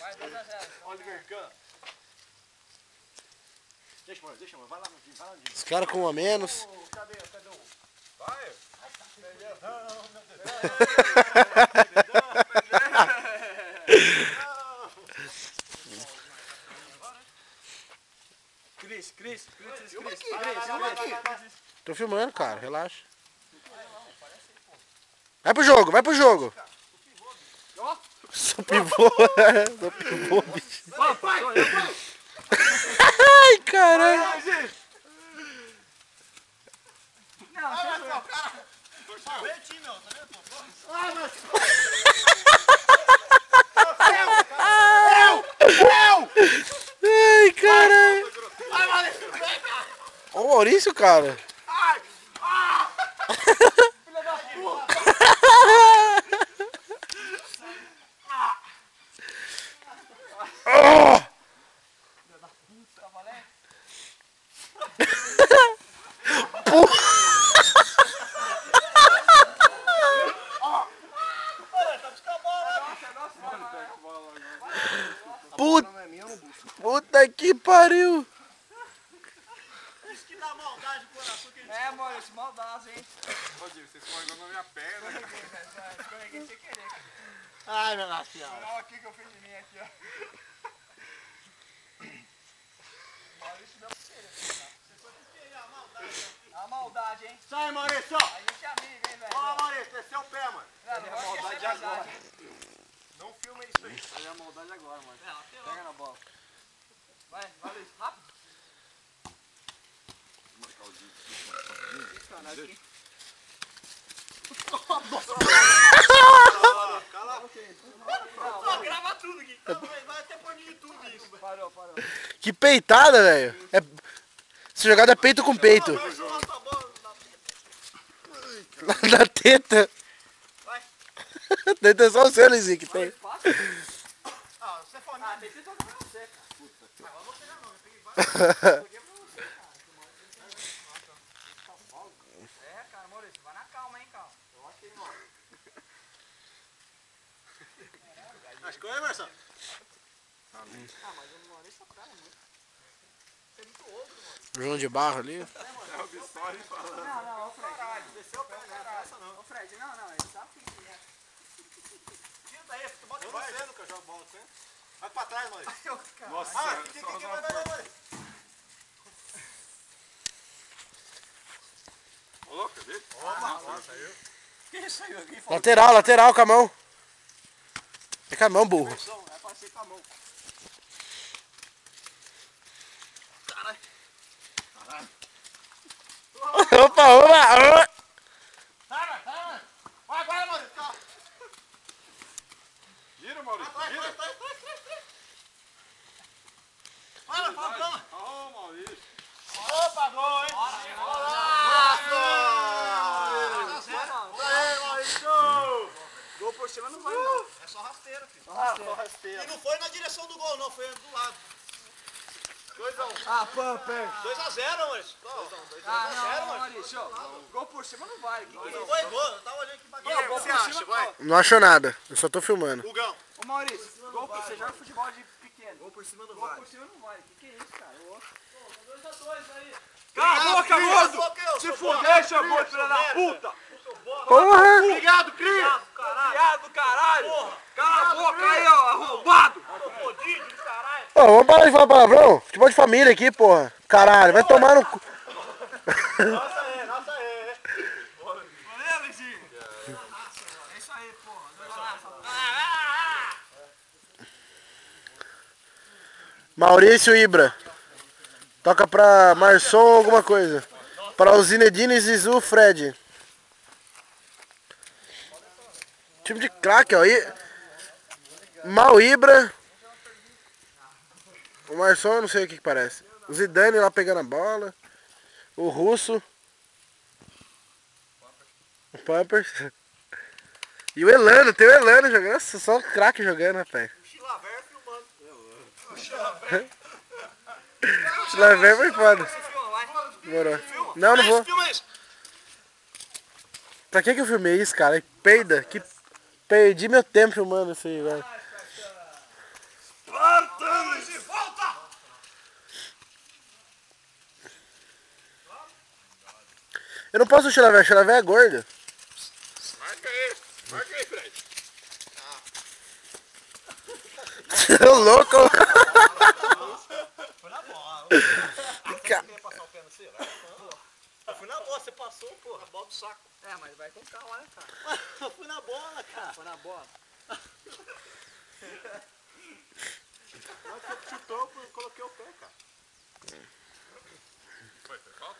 Vai, 2x0. Oliver Kahn. Deixa, mano. Vai lá, Nandinho. Os caras com um a menos. Cadê o... Vai. Perdeu. Não, meu Deus. Cris. Tô filmando, cara. Relaxa. Vai pro jogo. Sou pivô. Sou pivô, bicho. Vai. Ai, caralho. Não, Ai, caralho. Olha o Maurício, cara. filha da puta. Oh! Filha da puta, valente. Puta que pariu. Isso que dá maldade no coração que a gente... É, Maurício, maldade, hein? Ô, Diego, você escorregou na minha perna. Escorreguei sem querer. Ai, meu Deus. Olha aqui que eu fiz de mim aqui, ó. Maurício deu pra querer. Você foi querer a maldade. A maldade, hein? Sai, Maurício. A gente é amigo, hein, velho? Ó, Maurício, desceu o pé, mano. Não vai esquecer a maldade, hein? Não filma isso aí. Olha a maldade agora, mano. Pega na bola. Vai, Luiz, rápido. Cala. Não, grava tudo aqui. Vai até pôr no YouTube isso. Parou. Que peitada, velho. Essa jogada é peito com peito. Vai jogar tua bola Na teta. Vai. Teta é só o seu, Lizinho, que tem. Ah, você é família. Ah, tem que tocar pra você, cara. Ah, eu vou pegar não. Eu peguei vários. É, cara, Maurício, vai na calma, hein, calma. Acho que é, Marcelo. Ah, mas o Maurício atrás muito. Você é muito ogro, mano. João de barro ali. É o Bissoli falando. Não, ô Fred. Desceu o pé, né? Essa não. Ô Fred, não, ele sabe o que é. Tira daí, futebol de vai. Eu não sei, nunca jogo bola com você. Vai pra trás, Maurício. Nossa, Ah, só vai, na Maurício. Ô, louco, cadê? Opa, saiu. Quem saiu aqui? Lateral, com a mão. É com a mão, burro. É pra ser com a mão. Caralho. Opa. Vai agora, Maurício. Calma. Gira, Maurício, gira. Vai, calma. Ô, Maurício. Opa, gol, hein? Gol por cima não vai, não. É só rasteira, filho. Só rasteira. E não foi na direção do gol, não. Foi do lado. 2x1. Ah, Pamper. 2x0, Maurício. 2x0, Não, Maurício. Gol por cima não vai. Não foi gol. Eu tava olhando aqui pra cá. Gol por cima, vai. Não achou nada. Eu só tô filmando. Bugão. Ô, Maurício, gol por você joga futebol de pequeno. Gol por cima não Gol vai. por cima não vai. Que é isso, cara? Ô, 2x2 aí. Cala a boca, gordo! Se fuder, seu gordo, filha da puta! Porra! Obrigado, Cris! Viado do caralho! Cala a boca aí, ó, arrombado! Fodido de caralho! Ô, vamos parar de falar palavrão. Futebol de família aqui, porra. Caralho, vai tomar no cu. Nossa é. Valeu, Luizinho! É isso aí, porra. Maurício Ibra. Toca pra Marçom alguma coisa. Para o Zinedine Zizou Fred. Time de craque, ó. Mal Ibra. O Marçom eu não sei o que parece. O Zidane lá pegando a bola. O Russo. O Pampers. E o Elano, tem o Elano jogando. Nossa, só craque jogando, rapaz. O Chilaver filmando. O Chilaver. O Chilaver foi foda. Você filma, vai. Demorou. Não vou. Filma isso. Pra que eu filmei isso, cara? Peida. Que perdi meu tempo filmando isso aí, velho. Spartans! Volta! Eu não posso tirar a Chalavé é gorda. Marca aí, Fred. Ô louco! Foi na bola. Ca- Quer passar o pé no seu? Eu fui na bola, você passou, porra. A bola do saco. É, mas vai com calma, né, cara? Eu fui na bola, cara. Foi na bola. Na hora que você chutou, eu coloquei o pé, cara. Foi falta?